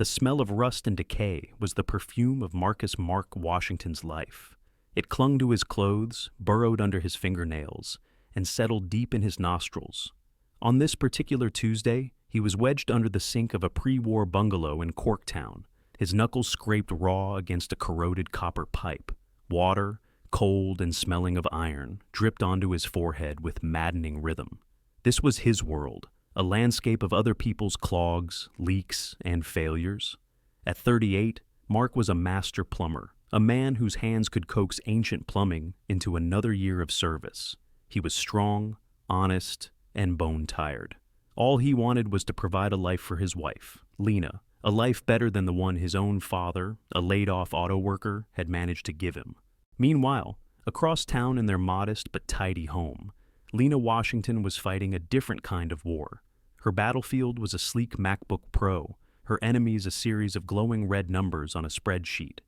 The smell of rust and decay was the perfume of Marcus Mark Washington's life. It clung to his clothes, burrowed under his fingernails, and settled deep in his nostrils. On this particular Tuesday, he was wedged under the sink of a pre-war bungalow in Corktown, his knuckles scraped raw against a corroded copper pipe. Water, cold and smelling of iron, dripped onto his forehead with maddening rhythm. This was his world, a landscape of other people's clogs, leaks, and failures. At 38, Mark was a master plumber, a man whose hands could coax ancient plumbing into another year of service. He was strong, honest, and bone-tired. All he wanted was to provide a life for his wife, Lena, a life better than the one his own father, a laid-off auto worker, had managed to give him. Meanwhile, across town in their modest but tidy home, Lena Washington was fighting a different kind of war. Her battlefield was a sleek MacBook Pro, her enemies a series of glowing red numbers on a spreadsheet.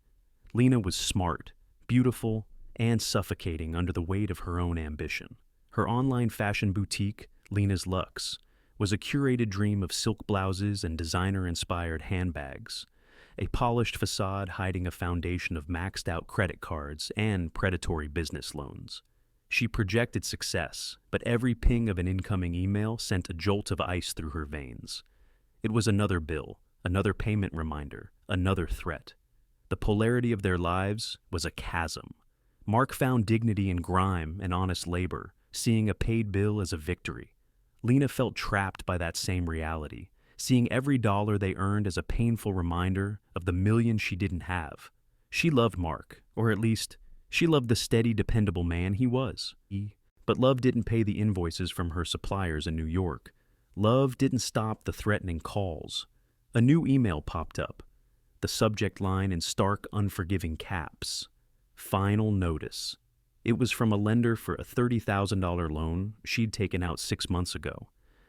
Lena was smart, beautiful, and suffocating under the weight of her own ambition. Her online fashion boutique, Lena's Luxe, was a curated dream of silk blouses and designer-inspired handbags, a polished facade hiding a foundation of maxed-out credit cards and predatory business loans. She projected success, but every ping of an incoming email sent a jolt of ice through her veins. It was another bill, another payment reminder, another threat. The polarity of their lives was a chasm. Mark found dignity in grime and honest labor, seeing a paid bill as a victory. Lena felt trapped by that same reality, seeing every dollar they earned as a painful reminder of the millions she didn't have. She loved Mark, or at least, she loved the steady, dependable man he was. But love didn't pay the invoices from her suppliers in New York. Love didn't stop the threatening calls. A new email popped up, the subject line in stark, unforgiving caps. Final notice. It was from a lender for a $30,000 loan she'd taken out 6 months ago,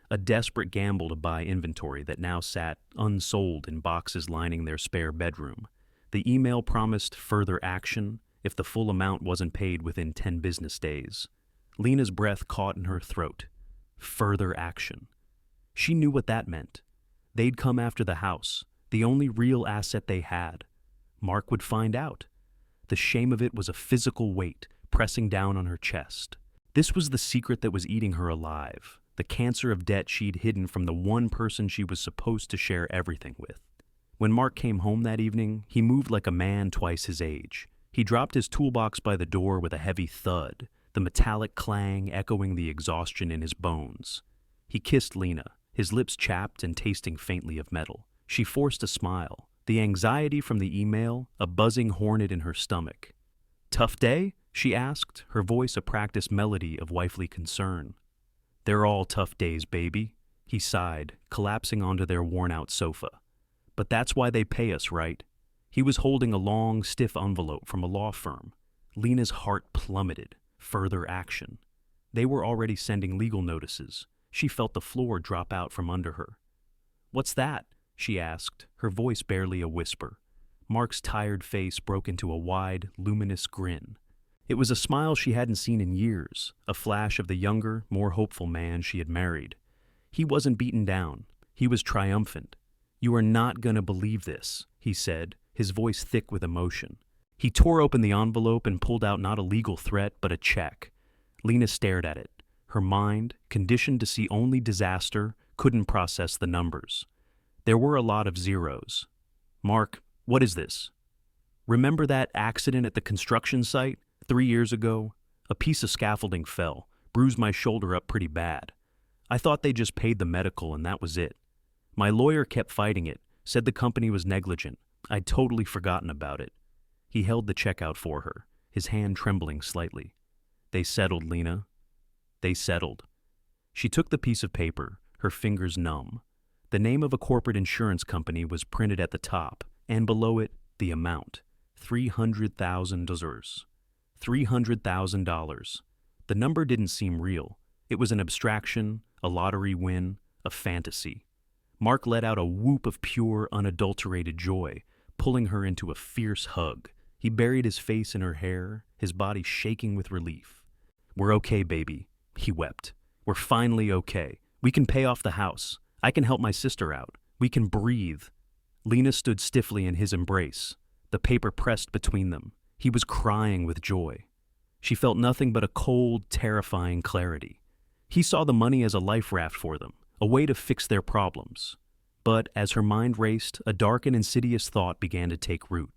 a desperate gamble to buy inventory that now sat unsold in boxes lining their spare bedroom. The email promised further action if the full amount wasn't paid within 10 business days. Lena's breath caught in her throat. Further action. She knew what that meant. They'd come after the house, the only real asset they had. Mark would find out. The shame of it was a physical weight pressing down on her chest. This was the secret that was eating her alive, the cancer of debt she'd hidden from the one person she was supposed to share everything with. When Mark came home that evening, he moved like a man twice his age. He dropped his toolbox by the door with a heavy thud, the metallic clang echoing the exhaustion in his bones. He kissed Lena, his lips chapped and tasting faintly of metal. She forced a smile, the anxiety from the email a buzzing hornet in her stomach. "Tough day?" she asked, her voice a practiced melody of wifely concern. "They're all tough days, baby," he sighed, collapsing onto their worn-out sofa. "But that's why they pay us, right?" He was holding a long, stiff envelope from a law firm. Lena's heart plummeted. Further action. They were already sending legal notices. She felt the floor drop out from under her. "What's that?" she asked, her voice barely a whisper. Mark's tired face broke into a wide, luminous grin. It was a smile she hadn't seen in years, a flash of the younger, more hopeful man she had married. He wasn't beaten down. He was triumphant. "You are not going to believe this," he said, his voice thick with emotion. He tore open the envelope and pulled out not a legal threat, but a check. Lena stared at it. Her mind, conditioned to see only disaster, couldn't process the numbers. There were a lot of zeros. "Mark, what is this?" "Remember that accident at the construction site 3 years ago? A piece of scaffolding fell, bruised my shoulder up pretty bad. I thought they just paid the medical and that was it. My lawyer kept fighting it, said the company was negligent. I'd totally forgotten about it." He held the check out for her, his hand trembling slightly. "They settled, Lena. They settled." She took the piece of paper, her fingers numb. The name of a corporate insurance company was printed at the top, and below it, the amount, $300,000. $300,000. The number didn't seem real. It was an abstraction, a lottery win, a fantasy. Mark let out a whoop of pure, unadulterated joy, pulling her into a fierce hug. He buried his face in her hair, his body shaking with relief. "We're okay, baby," he wept. "We're finally okay. We can pay off the house. I can help my sister out. We can breathe." Lena stood stiffly in his embrace, the paper pressed between them. He was crying with joy. She felt nothing but a cold, terrifying clarity. He saw the money as a life raft for them, a way to fix their problems. But as her mind raced, a dark and insidious thought began to take root.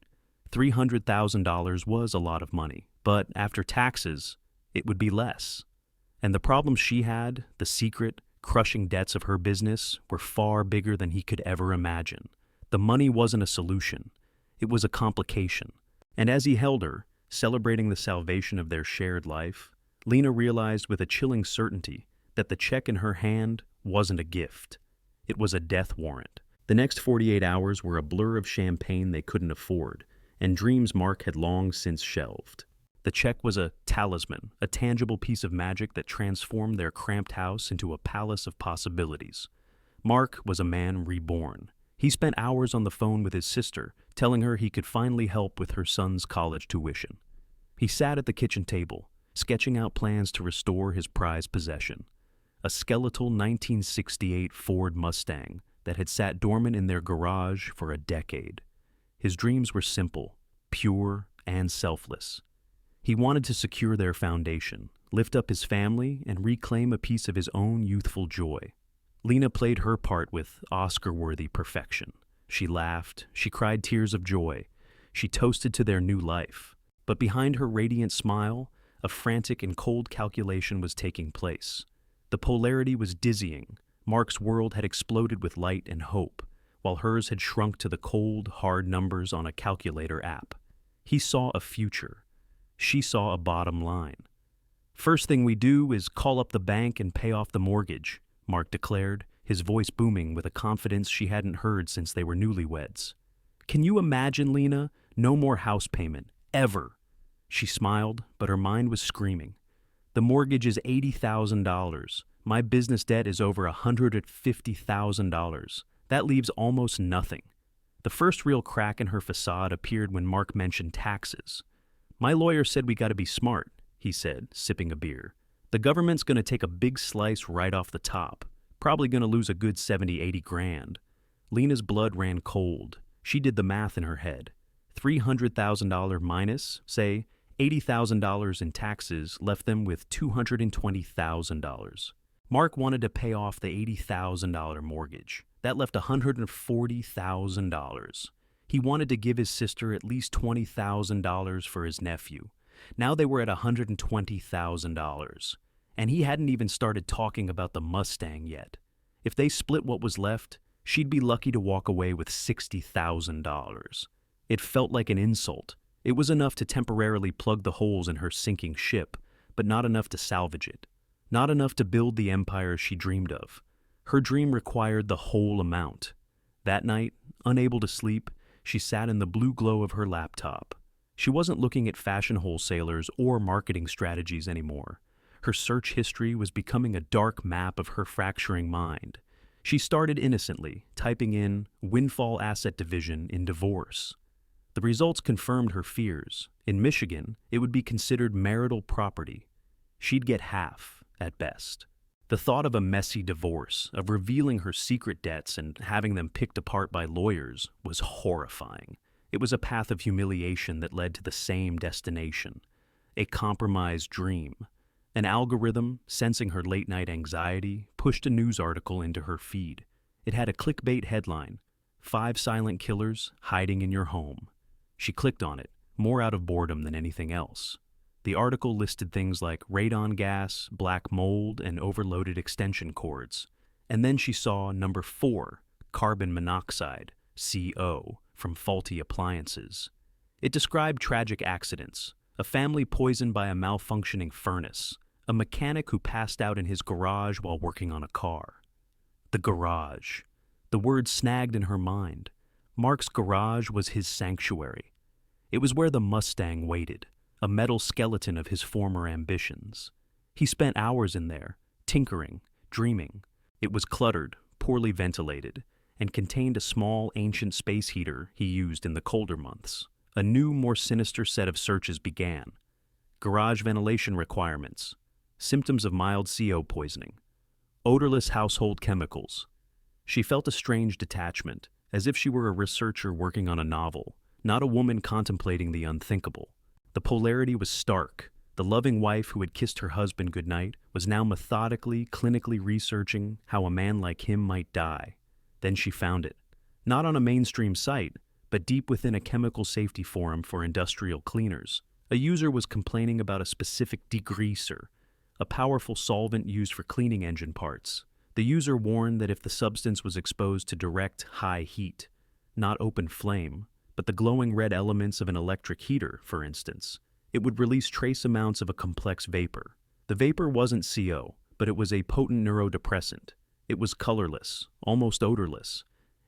$300,000 was a lot of money, but after taxes, it would be less. And the problems she had, the secret, crushing debts of her business, were far bigger than he could ever imagine. The money wasn't a solution. It was a complication. And as he held her, celebrating the salvation of their shared life, Lena realized with a chilling certainty that the check in her hand wasn't a gift. It was a death warrant. The next 48 hours were a blur of champagne they couldn't afford, and dreams Mark had long since shelved. The check was a talisman, a tangible piece of magic that transformed their cramped house into a palace of possibilities. Mark was a man reborn. He spent hours on the phone with his sister, telling her he could finally help with her son's college tuition. He sat at the kitchen table, sketching out plans to restore his prized possession, a skeletal 1968 Ford Mustang that had sat dormant in their garage for a decade. His dreams were simple, pure, and selfless. He wanted to secure their foundation, lift up his family, and reclaim a piece of his own youthful joy. Lena played her part with Oscar-worthy perfection. She laughed, she cried tears of joy, she toasted to their new life. But behind her radiant smile, a frantic and cold calculation was taking place. The polarity was dizzying. Mark's world had exploded with light and hope, while hers had shrunk to the cold, hard numbers on a calculator app. He saw a future. She saw a bottom line. "First thing we do is call up the bank and pay off the mortgage," Mark declared, his voice booming with a confidence she hadn't heard since they were newlyweds. "Can you imagine, Lena? No more house payment. Ever." She smiled, but her mind was screaming. "The mortgage is $80,000. My business debt is over $150,000. That leaves almost nothing." The first real crack in her facade appeared when Mark mentioned taxes. "My lawyer said we got to be smart," he said, sipping a beer. "The government's going to take a big slice right off the top. Probably going to lose a good 70-80 grand. Lena's blood ran cold. She did the math in her head. $300,000 minus, say, $80,000 in taxes left them with $220,000. Mark wanted to pay off the $80,000 mortgage. That left $140,000. He wanted to give his sister at least $20,000 for his nephew. Now they were at $120,000. And he hadn't even started talking about the Mustang yet. If they split what was left, she'd be lucky to walk away with $60,000. It felt like an insult. It was enough to temporarily plug the holes in her sinking ship, but not enough to salvage it. Not enough to build the empire she dreamed of. Her dream required the whole amount. That night, unable to sleep, she sat in the blue glow of her laptop. She wasn't looking at fashion wholesalers or marketing strategies anymore. Her search history was becoming a dark map of her fracturing mind. She started innocently, typing in Windfall Asset Division in divorce. The results confirmed her fears. In Michigan, it would be considered marital property. She'd get half, at best. The thought of a messy divorce, of revealing her secret debts and having them picked apart by lawyers, was horrifying. It was a path of humiliation that led to the same destination. A compromised dream. An algorithm, sensing her late-night anxiety, pushed a news article into her feed. It had a clickbait headline, 5 silent killers hiding in your home. She clicked on it, more out of boredom than anything else. The article listed things like radon gas, black mold, and overloaded extension cords. And then she saw number 4, carbon monoxide, CO, from faulty appliances. It described tragic accidents, a family poisoned by a malfunctioning furnace, a mechanic who passed out in his garage while working on a car. The garage. The word snagged in her mind. Mark's garage was his sanctuary. It was where the Mustang waited, a metal skeleton of his former ambitions. He spent hours in there, tinkering, dreaming. It was cluttered, poorly ventilated, and contained a small, ancient space heater he used in the colder months. A new, more sinister set of searches began. Garage ventilation requirements, symptoms of mild CO poisoning, odorless household chemicals. She felt a strange detachment, as if she were a researcher working on a novel, not a woman contemplating the unthinkable. The polarity was stark. The loving wife who had kissed her husband goodnight was now methodically, clinically researching how a man like him might die. Then she found it. Not on a mainstream site, but deep within a chemical safety forum for industrial cleaners. A user was complaining about a specific degreaser, a powerful solvent used for cleaning engine parts. The user warned that if the substance was exposed to direct, high heat, not open flame, but the glowing red elements of an electric heater, for instance, it would release trace amounts of a complex vapor. The vapor wasn't CO, but it was a potent neurodepressant. It was colorless, almost odorless,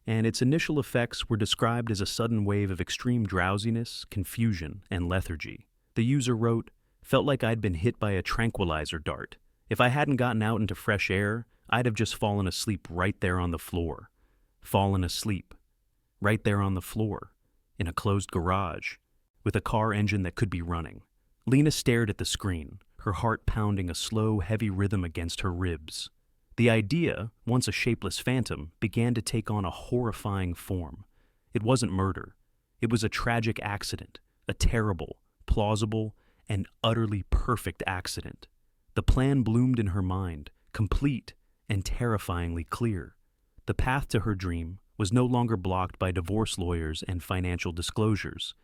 and its initial effects were described as a sudden wave of extreme drowsiness, confusion, and lethargy. The user wrote, "Felt like I'd been hit by a tranquilizer dart. If I hadn't gotten out into fresh air, I'd have just fallen asleep right there on the floor." Fallen asleep. Right there on the floor. In a closed garage. With a car engine that could be running. Lena stared at the screen, her heart pounding a slow, heavy rhythm against her ribs. The idea, once a shapeless phantom, began to take on a horrifying form. It wasn't murder. It was a tragic accident, a terrible, plausible, and utterly perfect accident. The plan bloomed in her mind, complete and terrifyingly clear. The path to her dream was no longer blocked by divorce lawyers and financial disclosures.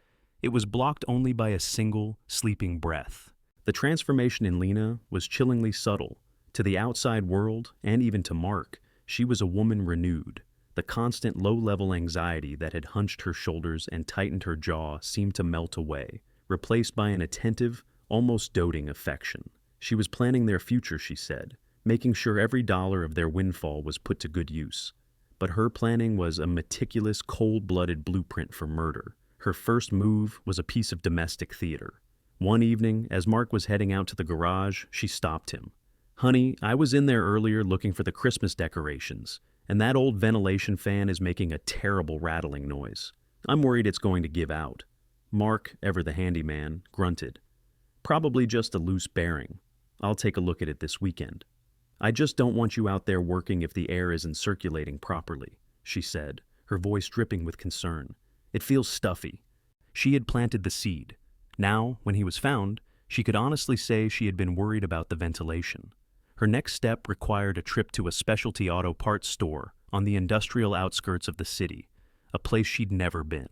It was blocked only by a single, sleeping breath. The transformation in Lena was chillingly subtle. To the outside world, and even to Mark, she was a woman renewed. The constant low-level anxiety that had hunched her shoulders and tightened her jaw seemed to melt away, replaced by an attentive, almost doting affection. She was planning their future, she said, making sure every dollar of their windfall was put to good use. But her planning was a meticulous, cold-blooded blueprint for murder. Her first move was a piece of domestic theater. One evening, as Mark was heading out to the garage, she stopped him. "Honey, I was in there earlier looking for the Christmas decorations, and that old ventilation fan is making a terrible rattling noise. I'm worried it's going to give out." Mark, ever the handyman, grunted. "Probably just a loose bearing. I'll take a look at it this weekend." "I just don't want you out there working if the air isn't circulating properly," she said, her voice dripping with concern. "It feels stuffy." She had planted the seed. Now, when he was found, she could honestly say she had been worried about the ventilation. Her next step required a trip to a specialty auto parts store on the industrial outskirts of the city, a place she'd never been.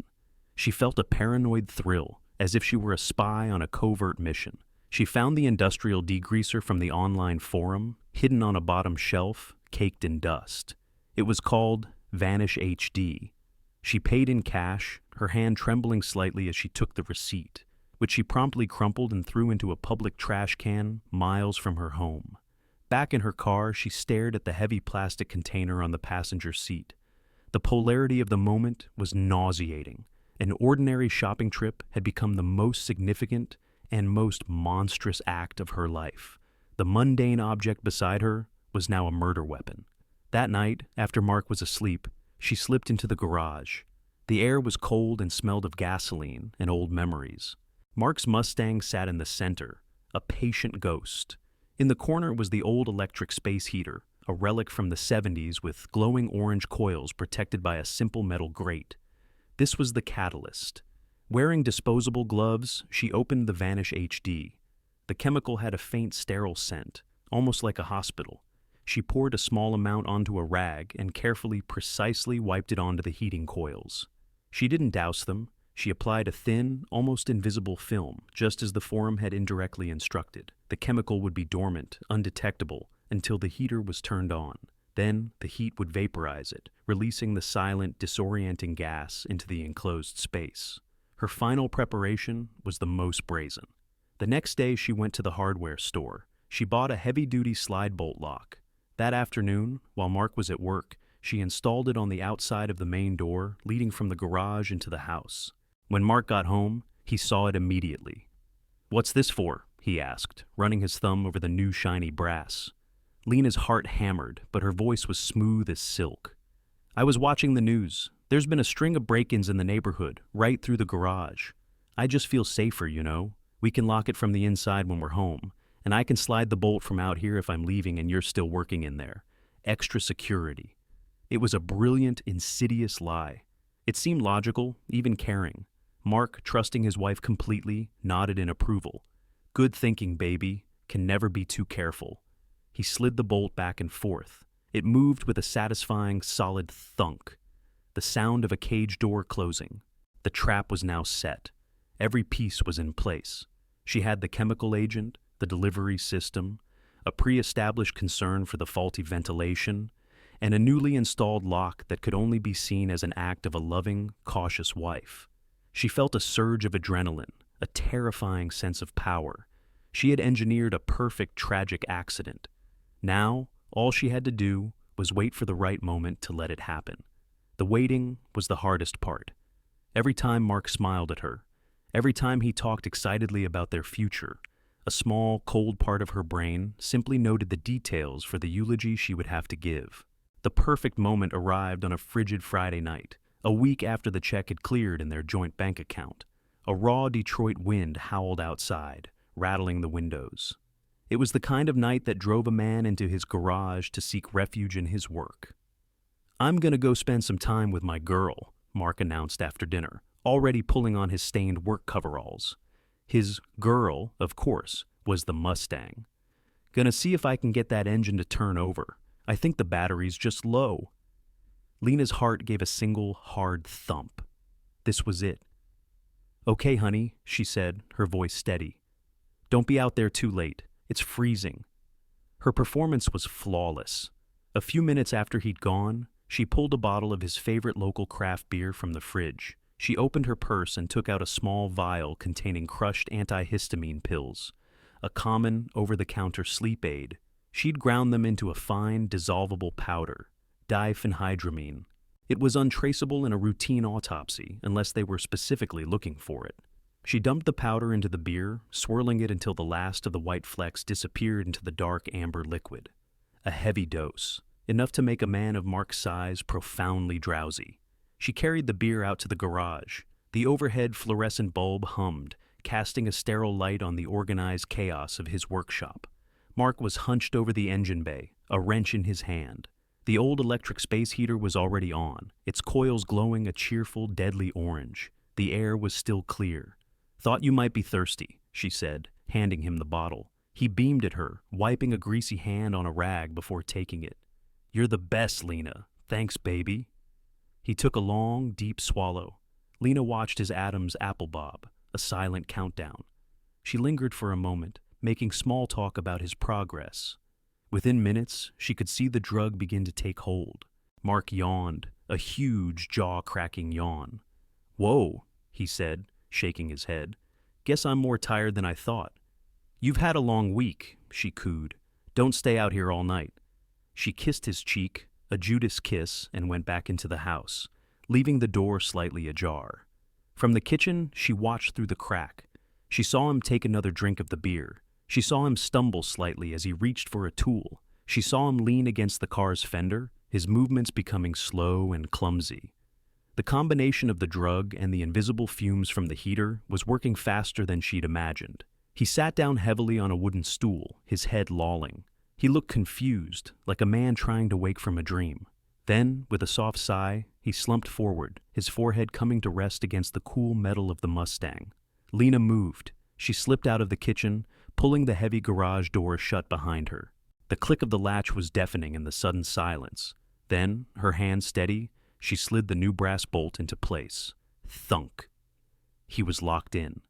She felt a paranoid thrill, as if she were a spy on a covert mission. She found the industrial degreaser from the online forum, hidden on a bottom shelf, caked in dust. It was called Vanish HD. She paid in cash, her hand trembling slightly as she took the receipt, which she promptly crumpled and threw into a public trash can miles from her home. Back in her car, she stared at the heavy plastic container on the passenger seat. The polarity of the moment was nauseating. An ordinary shopping trip had become the most significant and most monstrous act of her life. The mundane object beside her was now a murder weapon. That night, after Mark was asleep, she slipped into the garage. The air was cold and smelled of gasoline and old memories. Mark's Mustang sat in the center, a patient ghost. In the corner was the old electric space heater, a relic from the 70s with glowing orange coils protected by a simple metal grate. This was the catalyst. Wearing disposable gloves, she opened the Vanish HD. The chemical had a faint sterile scent, almost like a hospital. She poured a small amount onto a rag and carefully, precisely wiped it onto the heating coils. She didn't douse them. She applied a thin, almost invisible film, just as the forum had indirectly instructed. The chemical would be dormant, undetectable, until the heater was turned on. Then, the heat would vaporize it, releasing the silent, disorienting gas into the enclosed space. Her final preparation was the most brazen. The next day, she went to the hardware store. She bought a heavy-duty slide bolt lock. That afternoon, while Mark was at work, she installed it on the outside of the main door, leading from the garage into the house. When Mark got home, he saw it immediately. "What's this for?" he asked, running his thumb over the new shiny brass. Lena's heart hammered, but her voice was smooth as silk. "I was watching the news. There's been a string of break-ins in the neighborhood, right through the garage. I just feel safer, you know. We can lock it from the inside when we're home, and I can slide the bolt from out here if I'm leaving and you're still working in there. Extra security." It was a brilliant, insidious lie. It seemed logical, even caring. Mark, trusting his wife completely, nodded in approval. Good thinking, baby. Can never be too careful. He slid the bolt back and forth. It moved with a satisfying, solid thunk. The sound of a cage door closing. The trap was now set. Every piece was in place. She had the chemical agent, the delivery system, a pre-established concern for the faulty ventilation, and a newly installed lock that could only be seen as an act of a loving, cautious wife. She felt a surge of adrenaline, a terrifying sense of power. She had engineered a perfect, tragic accident. Now, all she had to do was wait for the right moment to let it happen. The waiting was the hardest part. Every time Mark smiled at her, every time he talked excitedly about their future, a small, cold part of her brain simply noted the details for the eulogy she would have to give. The perfect moment arrived on a frigid Friday night, a week after the check had cleared in their joint bank account. A raw Detroit wind howled outside, rattling the windows. It was the kind of night that drove a man into his garage to seek refuge in his work. "I'm gonna go spend some time with my girl," Mark announced after dinner, already pulling on his stained work coveralls. His girl, of course, was the Mustang. "Gonna see if I can get that engine to turn over. I think the battery's just low." Lena's heart gave a single, hard thump. This was it. "Okay, honey," she said, her voice steady. "Don't be out there too late. It's freezing." Her performance was flawless. A few minutes after he'd gone, she pulled a bottle of his favorite local craft beer from the fridge. She opened her purse and took out a small vial containing crushed antihistamine pills, a common over-the-counter sleep aid. She'd ground them into a fine, dissolvable powder, diphenhydramine. It was untraceable in a routine autopsy unless they were specifically looking for it. She dumped the powder into the beer, swirling it until the last of the white flecks disappeared into the dark amber liquid. A heavy dose, enough to make a man of Mark's size profoundly drowsy. She carried the beer out to the garage. The overhead fluorescent bulb hummed, casting a sterile light on the organized chaos of his workshop. Mark was hunched over the engine bay, a wrench in his hand. The old electric space heater was already on, its coils glowing a cheerful, deadly orange. The air was still clear. "Thought you might be thirsty," she said, handing him the bottle. He beamed at her, wiping a greasy hand on a rag before taking it. "You're the best, Lena. Thanks, baby." He took a long, deep swallow. Lena watched his atoms apple bob, a silent countdown. She lingered for a moment, making small talk about his progress. Within minutes, she could see the drug begin to take hold. Mark yawned, a huge, jaw-cracking yawn. "Whoa," he said, shaking his head. "Guess I'm more tired than I thought." "You've had a long week," she cooed. "Don't stay out here all night." She kissed his cheek, a Judas kiss, and went back into the house, leaving the door slightly ajar. From the kitchen, she watched through the crack. She saw him take another drink of the beer. She saw him stumble slightly as he reached for a tool. She saw him lean against the car's fender, his movements becoming slow and clumsy. The combination of the drug and the invisible fumes from the heater was working faster than she'd imagined. He sat down heavily on a wooden stool, his head lolling. He looked confused, like a man trying to wake from a dream. Then, with a soft sigh, he slumped forward, his forehead coming to rest against the cool metal of the Mustang. Lena moved. She slipped out of the kitchen, pulling the heavy garage door shut behind her. The click of the latch was deafening in the sudden silence. Then, her hand steady, she slid the new brass bolt into place. Thunk. He was locked in,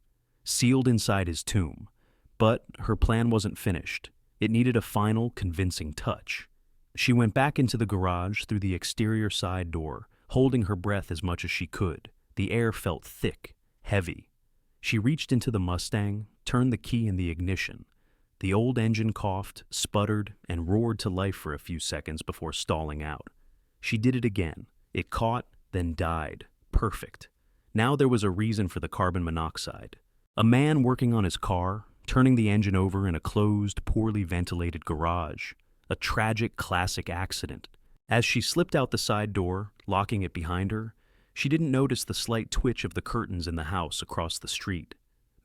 sealed inside his tomb. But her plan wasn't finished. It needed a final, convincing touch. She went back into the garage through the exterior side door, holding her breath as much as she could. The air felt thick, heavy. She reached into the Mustang, turned the key in the ignition. The old engine coughed, sputtered, and roared to life for a few seconds before stalling out. She did it again. It caught, then died. Perfect. Now there was a reason for the carbon monoxide. A man working on his car, turning the engine over in a closed, poorly ventilated garage. A tragic, classic accident. As she slipped out the side door, locking it behind her, she didn't notice the slight twitch of the curtains in the house across the street.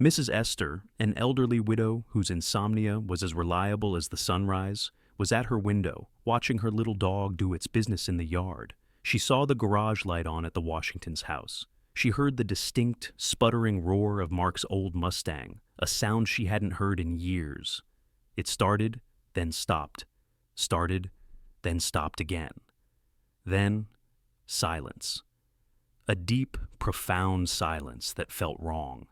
Mrs. Esther, an elderly widow whose insomnia was as reliable as the sunrise, was at her window, watching her little dog do its business in the yard. She saw the garage light on at the Washingtons' house. She heard the distinct, sputtering roar of Mark's old Mustang, a sound she hadn't heard in years. It started, then stopped. Started, then stopped again. Then, silence. A deep, profound silence that felt wrong.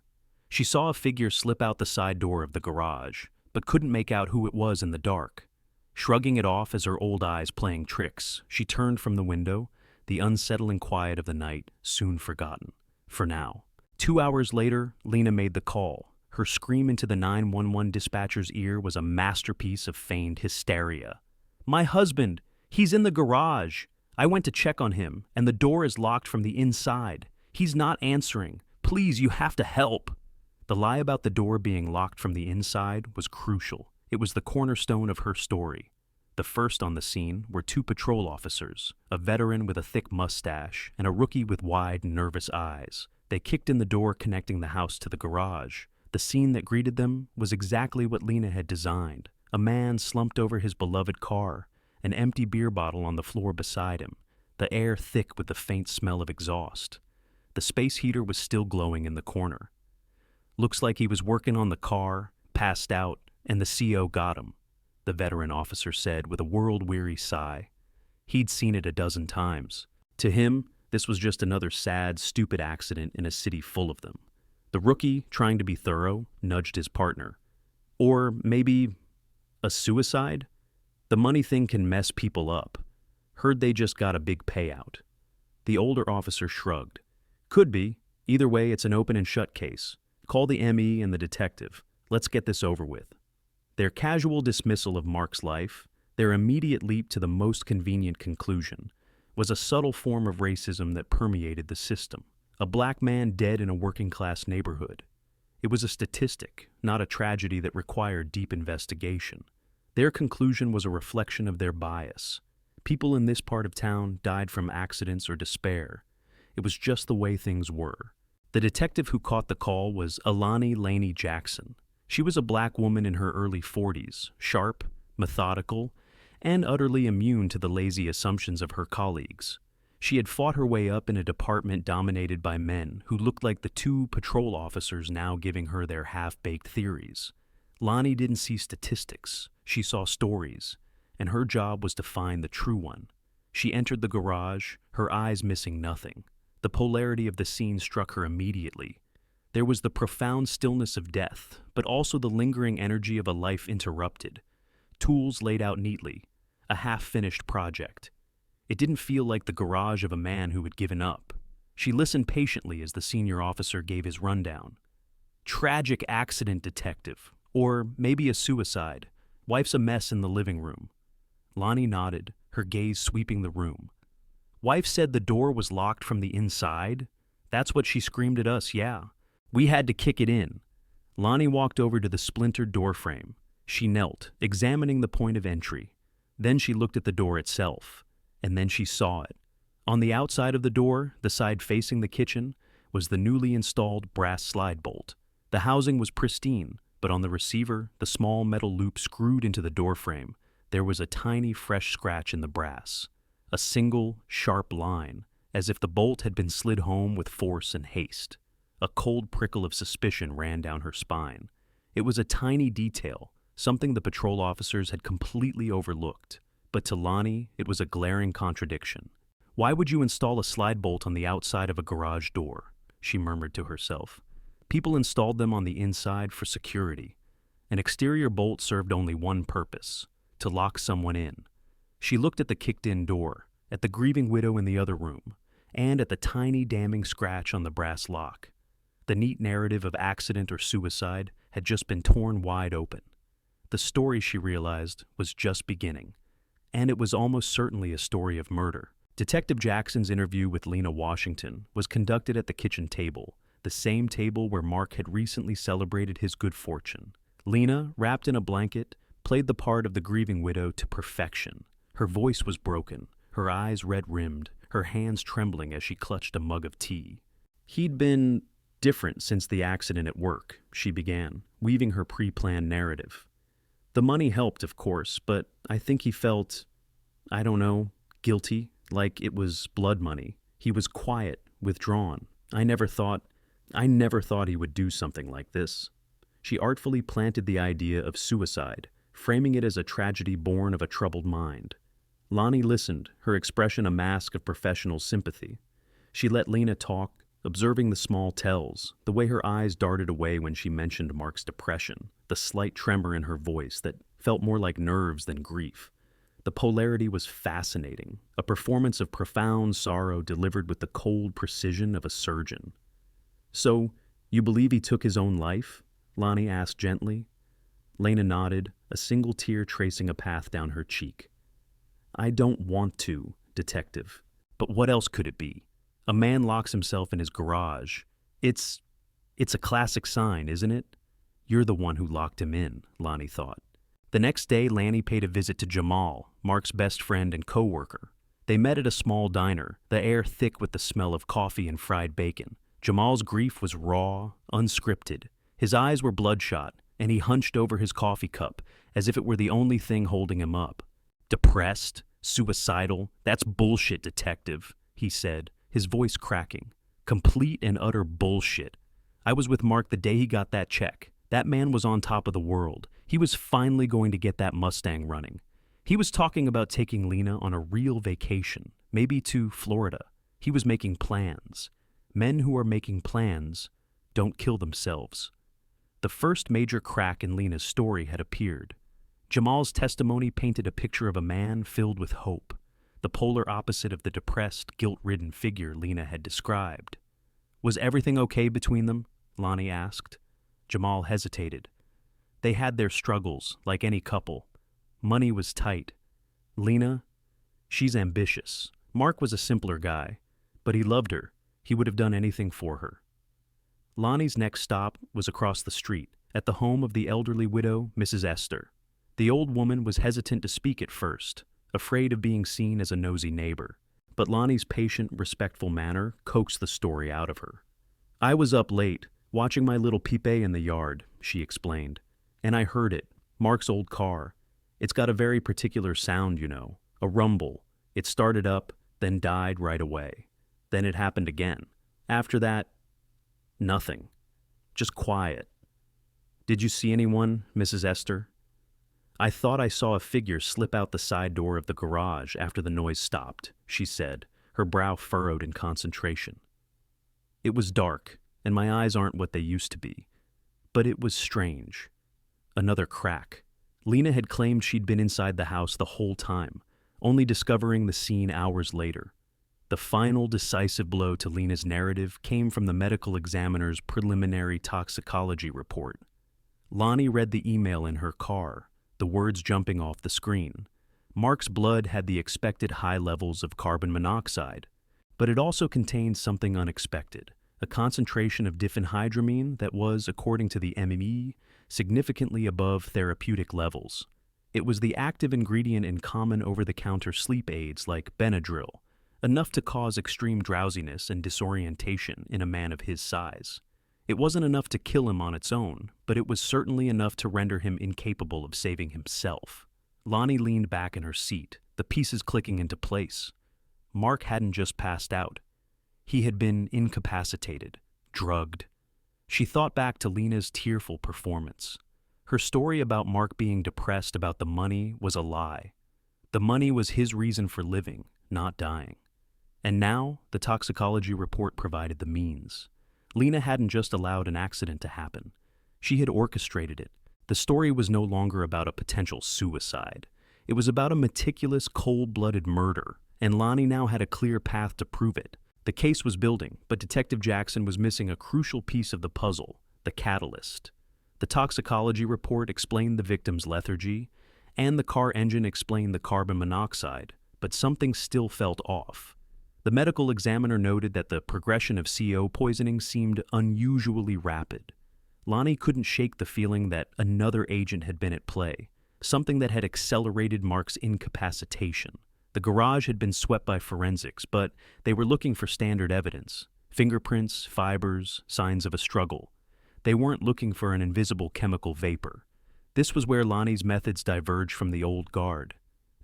She saw a figure slip out the side door of the garage, but couldn't make out who it was in the dark. Shrugging it off as her old eyes playing tricks, she turned from the window, the unsettling quiet of the night soon forgotten. For now. 2 hours later, Lena made the call. Her scream into the 911 dispatcher's ear was a masterpiece of feigned hysteria. "My husband! He's in the garage! I went to check on him, and the door is locked from the inside. He's not answering. Please, you have to help." The lie about the door being locked from the inside was crucial. It was the cornerstone of her story. The first on the scene were 2 patrol officers, a veteran with a thick mustache and a rookie with wide, nervous eyes. They kicked in the door connecting the house to the garage. The scene that greeted them was exactly what Lena had designed. A man slumped over his beloved car, an empty beer bottle on the floor beside him, the air thick with the faint smell of exhaust. The space heater was still glowing in the corner. "Looks like he was working on the car, passed out, and the CO got him," the veteran officer said with a world-weary sigh. He'd seen it a dozen times. To him, this was just another sad, stupid accident in a city full of them. The rookie, trying to be thorough, nudged his partner. Or maybe a suicide? The money thing can mess people up. Heard they just got a big payout. The older officer shrugged. Could be. Either way, it's an open and shut case. Call the ME and the detective. Let's get this over with. Their casual dismissal of Mark's life, their immediate leap to the most convenient conclusion, was a subtle form of racism that permeated the system. A black man dead in a working-class neighborhood. It was a statistic, not a tragedy that required deep investigation. Their conclusion was a reflection of their bias. People in this part of town died from accidents or despair. It was just the way things were. The detective who caught the call was Alani Laney Jackson. She was a black woman in her early 40s, sharp, methodical, and utterly immune to the lazy assumptions of her colleagues. She had fought her way up in a department dominated by men who looked like the 2 patrol officers now giving her their half-baked theories. Lonnie didn't see statistics, she saw stories, and her job was to find the true one. She entered the garage, her eyes missing nothing. The polarity of the scene struck her immediately. There was the profound stillness of death, but also the lingering energy of a life interrupted. Tools laid out neatly, a half-finished project. It didn't feel like the garage of a man who had given up. She listened patiently as the senior officer gave his rundown. "Tragic accident, detective. Or maybe a suicide. Wife's a mess in the living room." Lonnie nodded, her gaze sweeping the room. "Wife said the door was locked from the inside? That's what she screamed at us, yeah. We had to kick it in." Lonnie walked over to the splintered door frame. She knelt, examining the point of entry. Then she looked at the door itself. And then she saw it. On the outside of the door, the side facing the kitchen, was the newly installed brass slide bolt. The housing was pristine, but on the receiver, the small metal loop screwed into the doorframe, there was a tiny fresh scratch in the brass. A single, sharp line, as if the bolt had been slid home with force and haste. A cold prickle of suspicion ran down her spine. It was a tiny detail, something the patrol officers had completely overlooked. But to Lonnie, it was a glaring contradiction. "Why would you install a slide bolt on the outside of a garage door?" she murmured to herself. "People installed them on the inside for security. An exterior bolt served only one purpose, to lock someone in." She looked at the kicked-in door, at the grieving widow in the other room, and at the tiny damning scratch on the brass lock. The neat narrative of accident or suicide had just been torn wide open. The story, she realized, was just beginning. And it was almost certainly a story of murder. Detective Jackson's interview with Lena Washington was conducted at the kitchen table, the same table where Mark had recently celebrated his good fortune. Lena, wrapped in a blanket, played the part of the grieving widow to perfection. Her voice was broken, her eyes red-rimmed, her hands trembling as she clutched a mug of tea. "He'd been different since the accident at work," she began, weaving her pre-planned narrative. The money helped, of course, but I think he felt, I don't know, guilty, like it was blood money. He was quiet, withdrawn. I never thought he would do something like this. She artfully planted the idea of suicide, framing it as a tragedy born of a troubled mind. Lonnie listened, her expression a mask of professional sympathy. She let Lena talk, observing the small tells, the way her eyes darted away when she mentioned Mark's depression, the slight tremor in her voice that felt more like nerves than grief. The polarity was fascinating, a performance of profound sorrow delivered with the cold precision of a surgeon. "So, you believe he took his own life?" Lonnie asked gently. Lena nodded, a single tear tracing a path down her cheek. "I don't want to, detective. But what else could it be? A man locks himself in his garage. It's a classic sign, isn't it?" "You're the one who locked him in," Lonnie thought. The next day, Lanny paid a visit to Jamal, Mark's best friend and co-worker. They met at a small diner, the air thick with the smell of coffee and fried bacon. Jamal's grief was raw, unscripted. His eyes were bloodshot, and he hunched over his coffee cup as if it were the only thing holding him up. "Depressed? Suicidal? That's bullshit, detective," he said, his voice cracking. "Complete and utter bullshit. I was with Mark the day he got that check. That man was on top of the world. He was finally going to get that Mustang running. He was talking about taking Lena on a real vacation, maybe to Florida. He was making plans. Men who are making plans don't kill themselves." The first major crack in Lena's story had appeared. Jamal's testimony painted a picture of a man filled with hope, the polar opposite of the depressed, guilt-ridden figure Lena had described. "Was everything okay between them?" Lonnie asked. Jamal hesitated. They had their struggles, like any couple. Money was tight. Lena, she's ambitious. Mark was a simpler guy, but he loved her. He would have done anything for her. Lonnie's next stop was across the street, at the home of the elderly widow, Mrs. Esther. The old woman was hesitant to speak at first, afraid of being seen as a nosy neighbor. But Lonnie's patient, respectful manner coaxed the story out of her. "I was up late, watching my little Pipe in the yard," she explained. "And I heard it, Mark's old car. It's got a very particular sound, you know, a rumble. It started up, then died right away. Then it happened again. After that, nothing. Just quiet. Did you see anyone, Mrs. Esther?" "I thought I saw a figure slip out the side door of the garage after the noise stopped," she said, her brow furrowed in concentration. "It was dark, and my eyes aren't what they used to be. But it was strange." Another crack. Lena had claimed she'd been inside the house the whole time, only discovering the scene hours later. The final decisive blow to Lena's narrative came from the medical examiner's preliminary toxicology report. Lonnie read the email in her car, the words jumping off the screen. Mark's blood had the expected high levels of carbon monoxide, but it also contained something unexpected, a concentration of diphenhydramine that was, according to the ME, significantly above therapeutic levels. It was the active ingredient in common over-the-counter sleep aids like Benadryl, enough to cause extreme drowsiness and disorientation in a man of his size. It wasn't enough to kill him on its own, but it was certainly enough to render him incapable of saving himself. Lonnie leaned back in her seat, the pieces clicking into place. Mark hadn't just passed out. He had been incapacitated, drugged. She thought back to Lena's tearful performance. Her story about Mark being depressed about the money was a lie. The money was his reason for living, not dying. And now, the toxicology report provided the means. Lena hadn't just allowed an accident to happen. She had orchestrated it. The story was no longer about a potential suicide. It was about a meticulous, cold-blooded murder, and Lonnie now had a clear path to prove it. The case was building, but Detective Jackson was missing a crucial piece of the puzzle, the catalyst. The toxicology report explained the victim's lethargy, and the car engine explained the carbon monoxide, but something still felt off. The medical examiner noted that the progression of CO poisoning seemed unusually rapid. Lonnie couldn't shake the feeling that another agent had been at play, something that had accelerated Mark's incapacitation. The garage had been swept by forensics, but they were looking for standard evidence: fingerprints, fibers, signs of a struggle. They weren't looking for an invisible chemical vapor. This was where Lonnie's methods diverged from the old guard.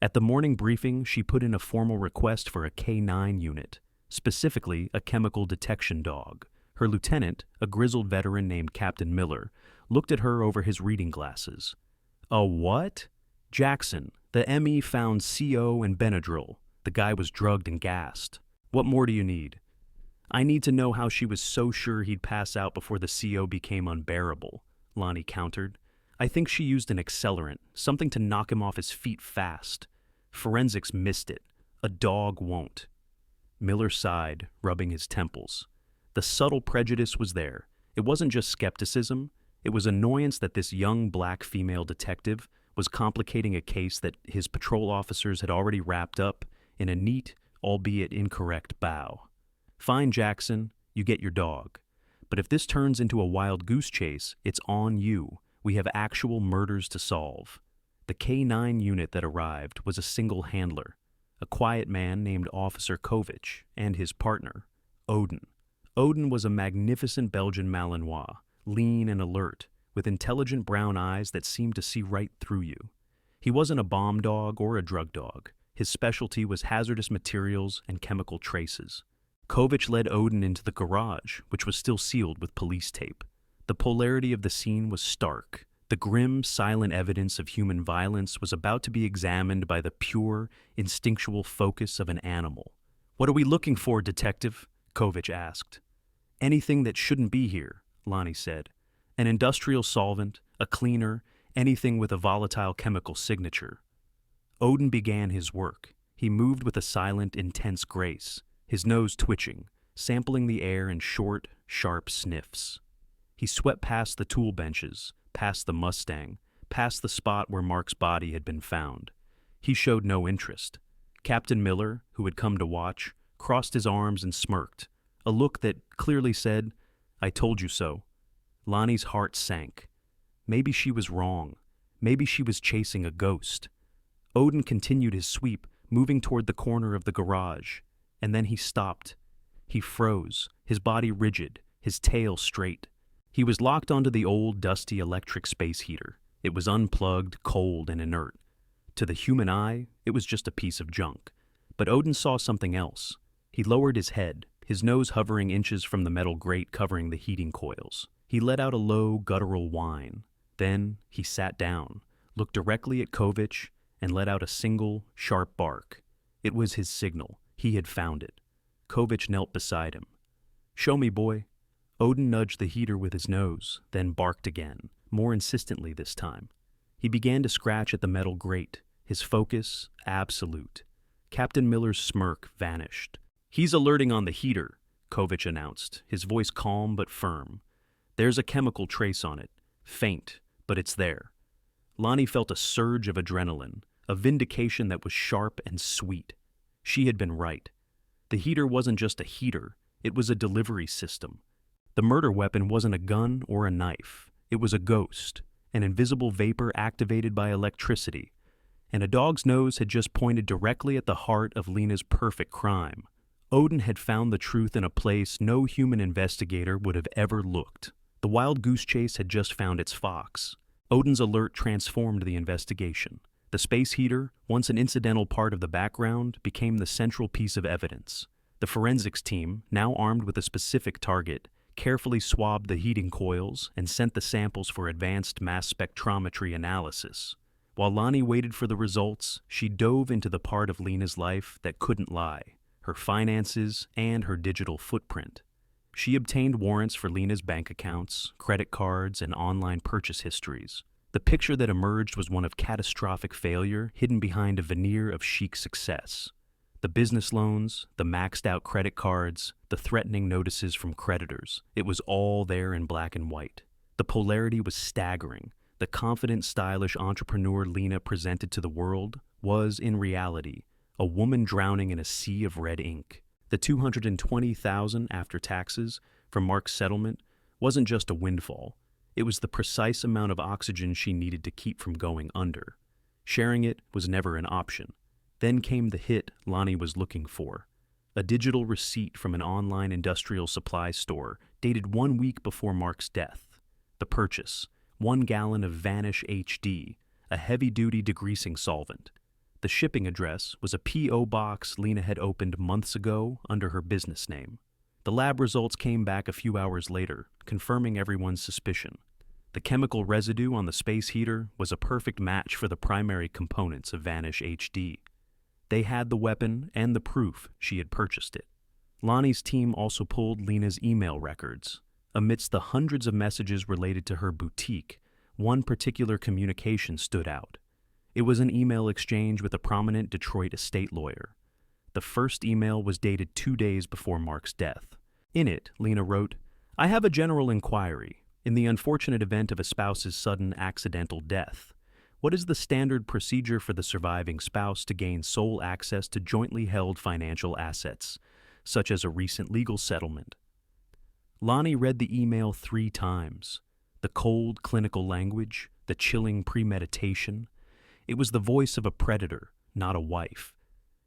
At the morning briefing, she put in a formal request for a K-9 unit, specifically a chemical detection dog. Her lieutenant, a grizzled veteran named Captain Miller, looked at her over his reading glasses. "A what?" "Jackson, the ME found CO and Benadryl. The guy was drugged and gassed. What more do you need?" "I need to know how she was so sure he'd pass out before the CO became unbearable," Lonnie countered. "I think she used an accelerant, something to knock him off his feet fast. Forensics missed it. A dog won't." Miller sighed, rubbing his temples. The subtle prejudice was there. It wasn't just skepticism. It was annoyance that this young black female detective was complicating a case that his patrol officers had already wrapped up in a neat, albeit incorrect bow. "Fine, Jackson, you get your dog. But if this turns into a wild goose chase, it's on you. We have actual murders to solve." The K-9 unit that arrived was a single handler, a quiet man named Officer Kovich, and his partner, Odin. Odin was a magnificent Belgian Malinois, lean and alert, with intelligent brown eyes that seemed to see right through you. He wasn't a bomb dog or a drug dog. His specialty was hazardous materials and chemical traces. Kovich led Odin into the garage, which was still sealed with police tape. The polarity of the scene was stark. The grim, silent evidence of human violence was about to be examined by the pure, instinctual focus of an animal. "What are we looking for, detective?" Kovich asked. "Anything that shouldn't be here," Lonnie said. "An industrial solvent, a cleaner, anything with a volatile chemical signature." Odin began his work. He moved with a silent, intense grace, his nose twitching, sampling the air in short, sharp sniffs. He swept past the tool benches, past the Mustang, past the spot where Mark's body had been found. He showed no interest. Captain Miller, who had come to watch, crossed his arms and smirked, a look that clearly said, "I told you so." Lonnie's heart sank. Maybe she was wrong. Maybe she was chasing a ghost. Odin continued his sweep, moving toward the corner of the garage, and then he stopped. He froze, his body rigid, his tail straight. He was locked onto the old, dusty electric space heater. It was unplugged, cold, and inert. To the human eye, it was just a piece of junk. But Odin saw something else. He lowered his head, his nose hovering inches from the metal grate covering the heating coils. He let out a low, guttural whine. Then he sat down, looked directly at Kovich, and let out a single, sharp bark. It was his signal. He had found it. Kovich knelt beside him. "Show me, boy." Odin nudged the heater with his nose, then barked again, more insistently this time. He began to scratch at the metal grate, his focus absolute. Captain Miller's smirk vanished. "He's alerting on the heater," Kovich announced, his voice calm but firm. "There's a chemical trace on it. Faint, but it's there." Lonnie felt a surge of adrenaline, a vindication that was sharp and sweet. She had been right. The heater wasn't just a heater, it was a delivery system. The murder weapon wasn't a gun or a knife. It was a ghost, an invisible vapor activated by electricity. And a dog's nose had just pointed directly at the heart of Lena's perfect crime. Odin had found the truth in a place no human investigator would have ever looked. The wild goose chase had just found its fox. Odin's alert transformed the investigation. The space heater, once an incidental part of the background, became the central piece of evidence. The forensics team, now armed with a specific target, carefully swabbed the heating coils and sent the samples for advanced mass spectrometry analysis. While Lonnie waited for the results, she dove into the part of Lena's life that couldn't lie, her finances and her digital footprint. She obtained warrants for Lena's bank accounts, credit cards, and online purchase histories. The picture that emerged was one of catastrophic failure hidden behind a veneer of chic success. The business loans, the maxed-out credit cards, the threatening notices from creditors. It was all there in black and white. The polarity was staggering. The confident, stylish entrepreneur Lena presented to the world was, in reality, a woman drowning in a sea of red ink. The $220,000 after taxes from Mark's settlement wasn't just a windfall. It was the precise amount of oxygen she needed to keep from going under. Sharing it was never an option. Then came the hit Lonnie was looking for. A digital receipt from an online industrial supply store dated 1 week before Mark's death. The purchase, 1 gallon of Vanish HD, a heavy-duty degreasing solvent. The shipping address was a P.O. box Lena had opened months ago under her business name. The lab results came back a few hours later, confirming everyone's suspicion. The chemical residue on the space heater was a perfect match for the primary components of Vanish HD. They had the weapon and the proof she had purchased it. Lonnie's team also pulled Lena's email records. Amidst the hundreds of messages related to her boutique, one particular communication stood out. It was an email exchange with a prominent Detroit estate lawyer. The first email was dated 2 days before Mark's death. In it, Lena wrote, "I have a general inquiry. In the unfortunate event of a spouse's sudden accidental death, what is the standard procedure for the surviving spouse to gain sole access to jointly held financial assets, such as a recent legal settlement?" Lonnie read the email 3 times. The cold, clinical language, the chilling premeditation. It was the voice of a predator, not a wife.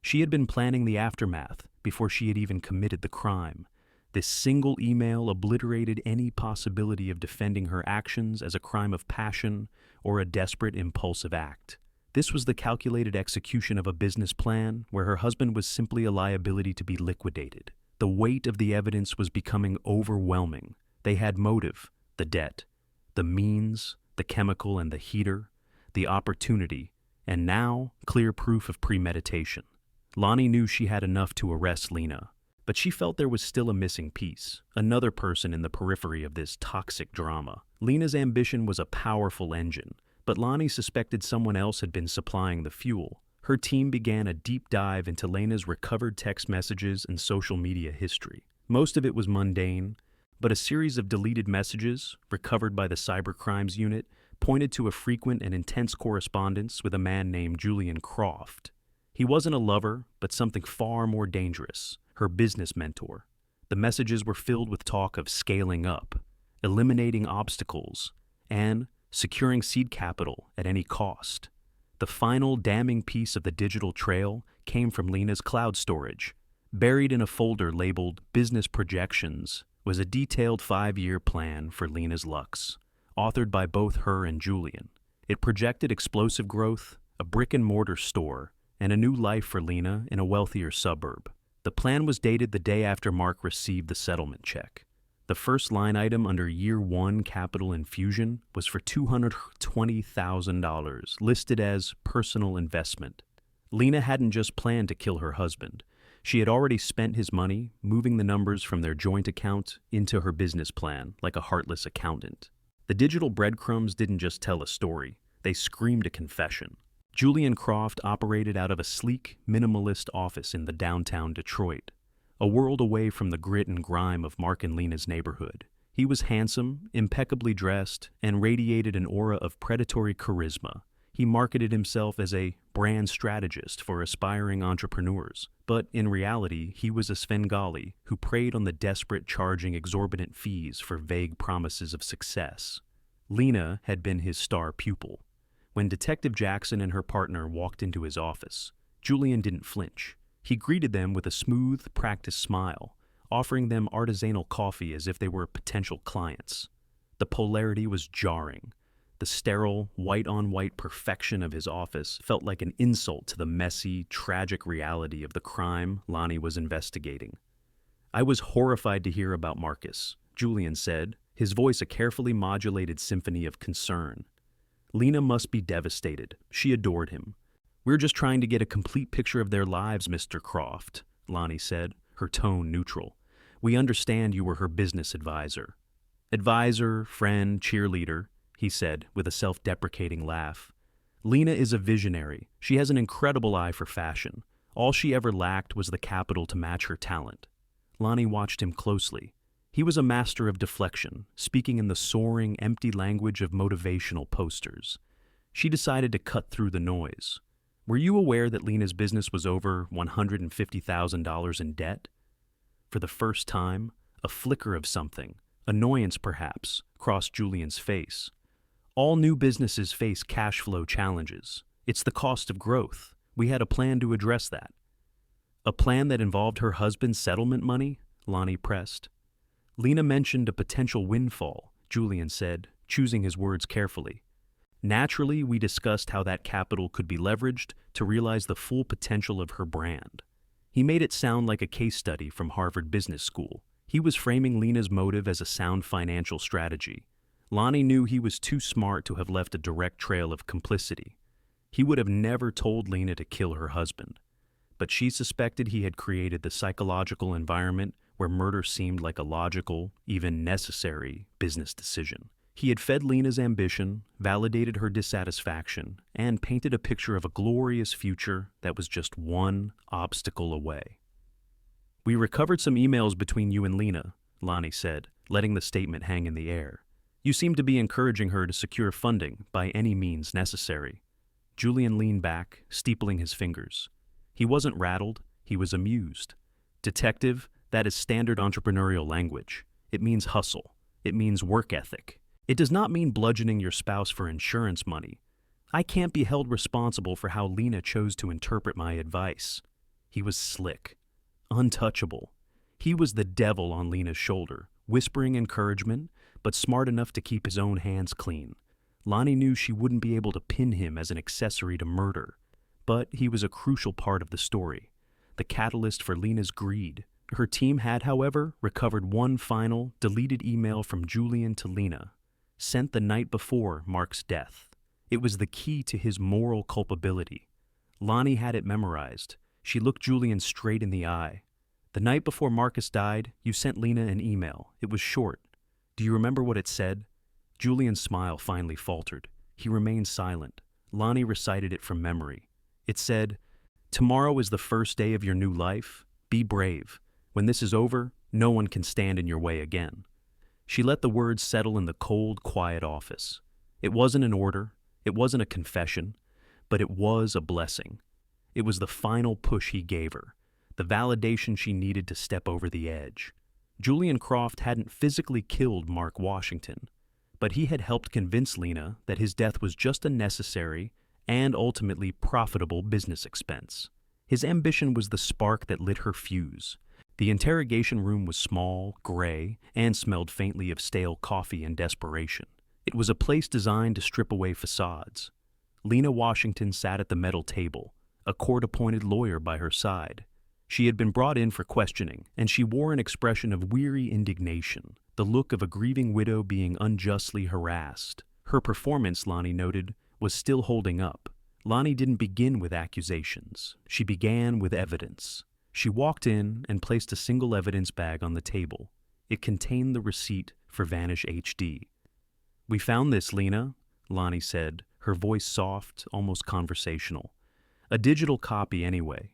She had been planning the aftermath before she had even committed the crime. This single email obliterated any possibility of defending her actions as a crime of passion or a desperate, impulsive act. This was the calculated execution of a business plan where her husband was simply a liability to be liquidated. The weight of the evidence was becoming overwhelming. They had motive, the debt, the means, the chemical and the heater, the opportunity, and now clear proof of premeditation. Lonnie knew she had enough to arrest Lena, but she felt there was still a missing piece, another person in the periphery of this toxic drama. Lena's ambition was a powerful engine, but Lonnie suspected someone else had been supplying the fuel. Her team began a deep dive into Lena's recovered text messages and social media history. Most of it was mundane, but a series of deleted messages, recovered by the cybercrimes unit, pointed to a frequent and intense correspondence with a man named Julian Croft. He wasn't a lover, but something far more dangerous, her business mentor. The messages were filled with talk of scaling up, eliminating obstacles, and securing seed capital at any cost. The final damning piece of the digital trail came from Lena's cloud storage. Buried in a folder labeled Business Projections was a detailed 5-year plan for Lena's Lux, authored by both her and Julian. It projected explosive growth, a brick-and-mortar store, and a new life for Lena in a wealthier suburb. The plan was dated the day after Mark received the settlement check. The first line item under Year 1 capital infusion was for $220,000, listed as personal investment. Lena hadn't just planned to kill her husband. She had already spent his money, moving the numbers from their joint account into her business plan like a heartless accountant. The digital breadcrumbs didn't just tell a story, they screamed a confession. Julian Croft operated out of a sleek, minimalist office in the downtown Detroit, a world away from the grit and grime of Mark and Lena's neighborhood. He was handsome, impeccably dressed, and radiated an aura of predatory charisma. He marketed himself as a brand strategist for aspiring entrepreneurs, but in reality, he was a Svengali who preyed on the desperate, charging exorbitant fees for vague promises of success. Lena had been his star pupil. When Detective Jackson and her partner walked into his office, Julian didn't flinch. He greeted them with a smooth, practiced smile, offering them artisanal coffee as if they were potential clients. The polarity was jarring. The sterile, white-on-white perfection of his office felt like an insult to the messy, tragic reality of the crime Lonnie was investigating. "I was horrified to hear about Marcus," Julian said, his voice a carefully modulated symphony of concern. "Lena must be devastated. She adored him. We're just trying to get a complete picture of their lives, Mr. Croft," Lonnie said, her tone neutral. "We understand you were her business advisor." "Advisor, friend, cheerleader," he said with a self-deprecating laugh. "Lena is a visionary. She has an incredible eye for fashion. All she ever lacked was the capital to match her talent." Lonnie watched him closely. He was a master of deflection, speaking in the soaring, empty language of motivational posters. She decided to cut through the noise. "Were you aware that Lena's business was over $150,000 in debt?" For the first time, a flicker of something, annoyance perhaps, crossed Julian's face. All new businesses face cash flow challenges. It's the cost of growth. We had a plan to address that. "A plan that involved her husband's settlement money?" Lonnie pressed. "Lena mentioned a potential windfall," Julian said, choosing his words carefully. Naturally, we discussed how that capital could be leveraged to realize the full potential of her brand. He made it sound like a case study from Harvard Business School. He was framing Lena's motive as a sound financial strategy. Lonnie knew he was too smart to have left a direct trail of complicity. He would have never told Lena to kill her husband. But she suspected he had created the psychological environment where murder seemed like a logical, even necessary, business decision. He had fed Lena's ambition, validated her dissatisfaction, and painted a picture of a glorious future that was just one obstacle away. "We recovered some emails between you and Lena," Lonnie said, letting the statement hang in the air. "You seem to be encouraging her to secure funding by any means necessary." Julian leaned back, steepling his fingers. He wasn't rattled, he was amused. "Detective, that is standard entrepreneurial language. It means hustle. It means work ethic. It does not mean bludgeoning your spouse for insurance money. I can't be held responsible for how Lena chose to interpret my advice." He was slick, untouchable. He was the devil on Lena's shoulder, whispering encouragement, but smart enough to keep his own hands clean. Lonnie knew she wouldn't be able to pin him as an accessory to murder, but he was a crucial part of the story, the catalyst for Lena's greed. Her team had, however, recovered one final, deleted email from Julian to Lena, sent the night before Mark's death. It was the key to his moral culpability. Lonnie had it memorized. She looked Julian straight in the eye. "The night before Marcus died, you sent Lena an email. It was short. Do you remember what it said?" Julian's smile finally faltered. He remained silent. Lonnie recited it from memory. It said, "Tomorrow is the first day of your new life. Be brave. When this is over, no one can stand in your way again." She let the words settle in the cold, quiet office. It wasn't an order, it wasn't a confession, but it was a blessing. It was the final push he gave her, the validation she needed to step over the edge. Julian Croft hadn't physically killed Mark Washington, but he had helped convince Lena that his death was just a necessary and ultimately profitable business expense. His ambition was the spark that lit her fuse. The interrogation room was small, gray, and smelled faintly of stale coffee and desperation. It was a place designed to strip away facades. Lena Washington sat at the metal table, a court-appointed lawyer by her side. She had been brought in for questioning, and she wore an expression of weary indignation, the look of a grieving widow being unjustly harassed. Her performance, Lonnie noted, was still holding up. Lonnie didn't begin with accusations. She began with evidence. She walked in and placed a single evidence bag on the table. It contained the receipt for Vanish HD. "We found this, Lena," Lonnie said, her voice soft, almost conversational. "A digital copy anyway.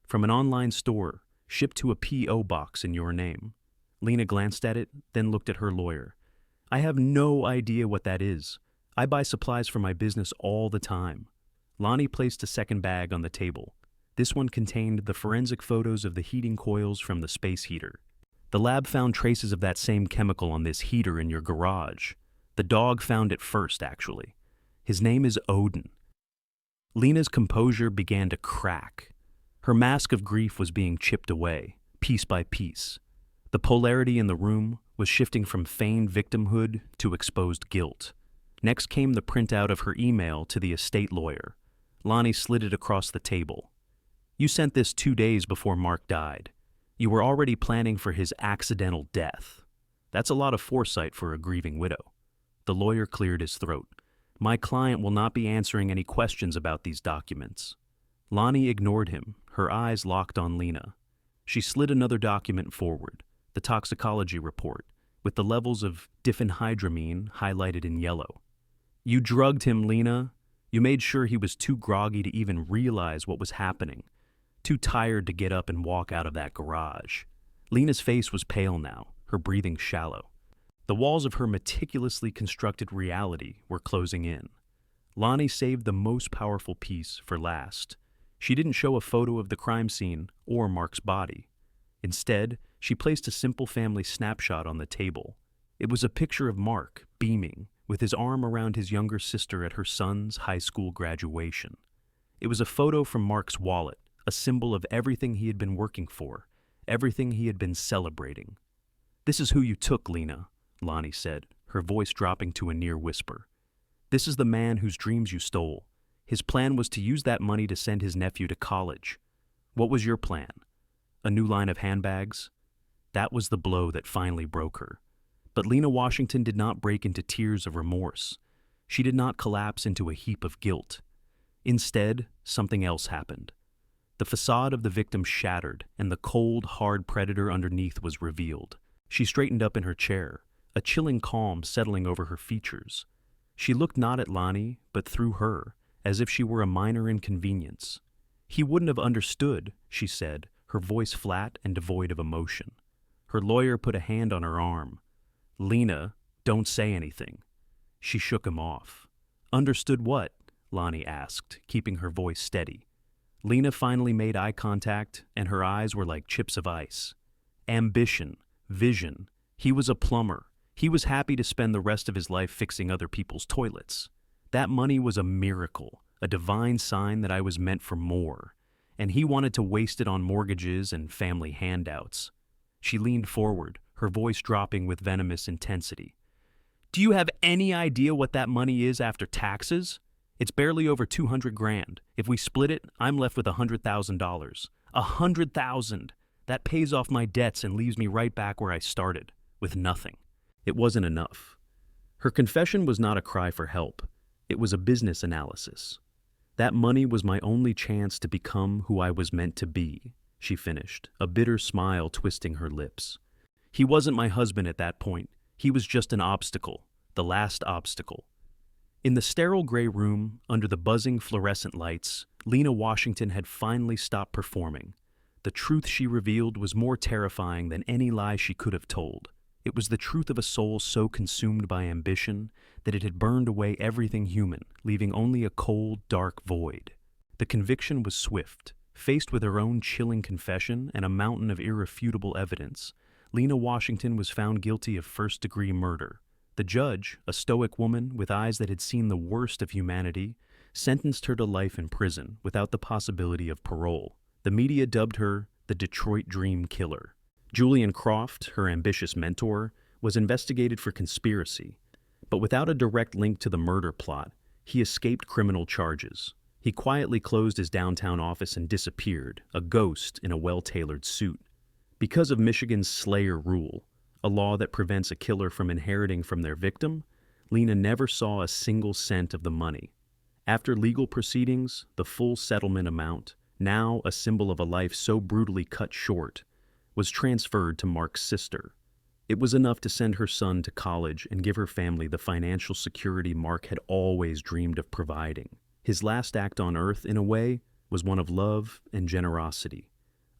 From an online store, shipped to a P.O. box in your name." Lena glanced at it, then looked at her lawyer. "I have no idea what that is. I buy supplies for my business all the time." Lonnie placed a second bag on the table. This one contained the forensic photos of the heating coils from the space heater. "The lab found traces of that same chemical on this heater in your garage. The dog found it first, actually. His name is Odin." Lena's composure began to crack. Her mask of grief was being chipped away, piece by piece. The polarity in the room was shifting from feigned victimhood to exposed guilt. Next came the printout of her email to the estate lawyer. Lonnie slid it across the table. "You sent this 2 days before Mark died. You were already planning for his accidental death. That's a lot of foresight for a grieving widow." The lawyer cleared his throat. "My client will not be answering any questions about these documents." Lonnie ignored him, her eyes locked on Lena. She slid another document forward, the toxicology report, with the levels of diphenhydramine highlighted in yellow. "You drugged him, Lena. You made sure he was too groggy to even realize what was happening. Too tired to get up and walk out of that garage." Lena's face was pale now, her breathing shallow. The walls of her meticulously constructed reality were closing in. Lonnie saved the most powerful piece for last. She didn't show a photo of the crime scene or Mark's body. Instead, she placed a simple family snapshot on the table. It was a picture of Mark, beaming, with his arm around his younger sister at her son's high school graduation. It was a photo from Mark's wallet, a symbol of everything he had been working for, everything he had been celebrating. "This is who you took, Lena," Lonnie said, her voice dropping to a near whisper. "This is the man whose dreams you stole. His plan was to use that money to send his nephew to college. What was your plan? A new line of handbags?" That was the blow that finally broke her. But Lena Washington did not break into tears of remorse. She did not collapse into a heap of guilt. Instead, something else happened. The facade of the victim shattered, and the cold, hard predator underneath was revealed. She straightened up in her chair, a chilling calm settling over her features. She looked not at Lonnie, but through her, as if she were a minor inconvenience. "He wouldn't have understood," she said, her voice flat and devoid of emotion. Her lawyer put a hand on her arm. "Lena, don't say anything." She shook him off. "Understood what?" Lonnie asked, keeping her voice steady. Lena finally made eye contact, and her eyes were like chips of ice. Ambition, vision. He was a plumber. He was happy to spend the rest of his life fixing other people's toilets. That money was a miracle, a divine sign that I was meant for more, and he wanted to waste it on mortgages and family handouts. She leaned forward, her voice dropping with venomous intensity. "Do you have any idea what that money is after taxes? It's barely over 200 grand. If we split it, I'm left with $100,000. $100,000! That pays off my debts and leaves me right back where I started, with nothing." It wasn't enough. Her confession was not a cry for help. It was a business analysis. "That money was my only chance to become who I was meant to be," she finished, a bitter smile twisting her lips. "He wasn't my husband at that point. He was just an obstacle, the last obstacle." In the sterile gray room, under the buzzing fluorescent lights, Lena Washington had finally stopped performing. The truth she revealed was more terrifying than any lie she could have told. It was the truth of a soul so consumed by ambition that it had burned away everything human, leaving only a cold, dark void. The conviction was swift. Faced with her own chilling confession and a mountain of irrefutable evidence, Lena Washington was found guilty of first-degree murder. The judge, a stoic woman with eyes that had seen the worst of humanity, sentenced her to life in prison without the possibility of parole. The media dubbed her the Detroit Dream Killer. Julian Croft, her ambitious mentor, was investigated for conspiracy, but without a direct link to the murder plot, he escaped criminal charges. He quietly closed his downtown office and disappeared, a ghost in a well-tailored suit. Because of Michigan's Slayer rule, a law that prevents a killer from inheriting from their victim, Lena never saw a single cent of the money. After legal proceedings, the full settlement amount, now a symbol of a life so brutally cut short, was transferred to Mark's sister. It was enough to send her son to college and give her family the financial security Mark had always dreamed of providing. His last act on earth, in a way, was one of love and generosity,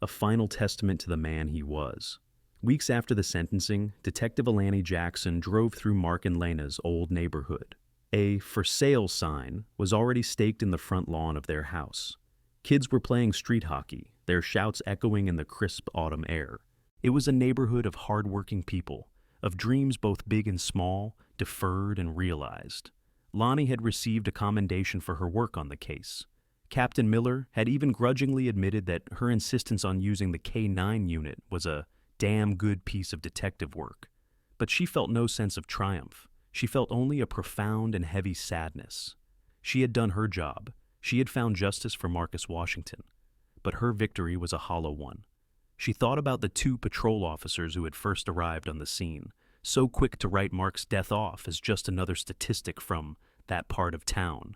a final testament to the man he was. Weeks after the sentencing, Detective Alani Jackson drove through Mark and Lena's old neighborhood. A "for sale" sign was already staked in the front lawn of their house. Kids were playing street hockey, their shouts echoing in the crisp autumn air. It was a neighborhood of hard-working people, of dreams both big and small, deferred and realized. Lonnie had received a commendation for her work on the case. Captain Miller had even grudgingly admitted that her insistence on using the K-9 unit was a damn good piece of detective work. But she felt no sense of triumph. She felt only a profound and heavy sadness. She had done her job. She had found justice for Marcus Washington. But her victory was a hollow one. She thought about the 2 patrol officers who had first arrived on the scene, so quick to write Mark's death off as just another statistic from that part of town.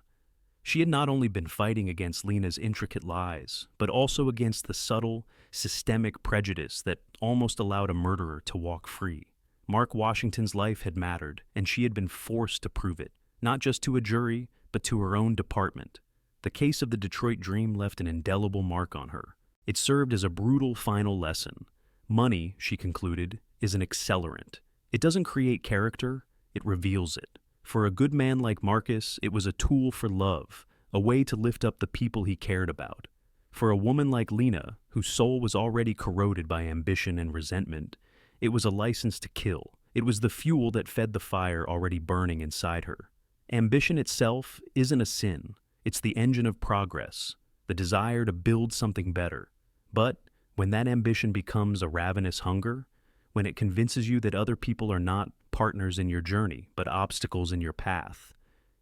She had not only been fighting against Lena's intricate lies, but also against the subtle, systemic prejudice that almost allowed a murderer to walk free. Mark Washington's life had mattered, and she had been forced to prove it, not just to a jury, but to her own department. The case of the Detroit Dream left an indelible mark on her. It served as a brutal final lesson. Money, she concluded, is an accelerant. It doesn't create character, it reveals it. For a good man like Marcus, it was a tool for love, a way to lift up the people he cared about. For a woman like Lena, whose soul was already corroded by ambition and resentment, it was a license to kill. It was the fuel that fed the fire already burning inside her. Ambition itself isn't a sin. It's the engine of progress, the desire to build something better. But when that ambition becomes a ravenous hunger, when it convinces you that other people are not partners in your journey, but obstacles in your path.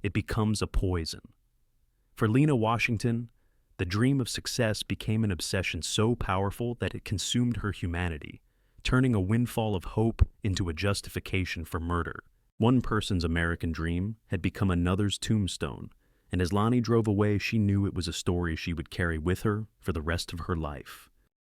It becomes a poison. For Lena Washington, the dream of success became an obsession so powerful that it consumed her humanity, turning a windfall of hope into a justification for murder. One person's American dream had become another's tombstone, and as Lonnie drove away, she knew it was a story she would carry with her for the rest of her life.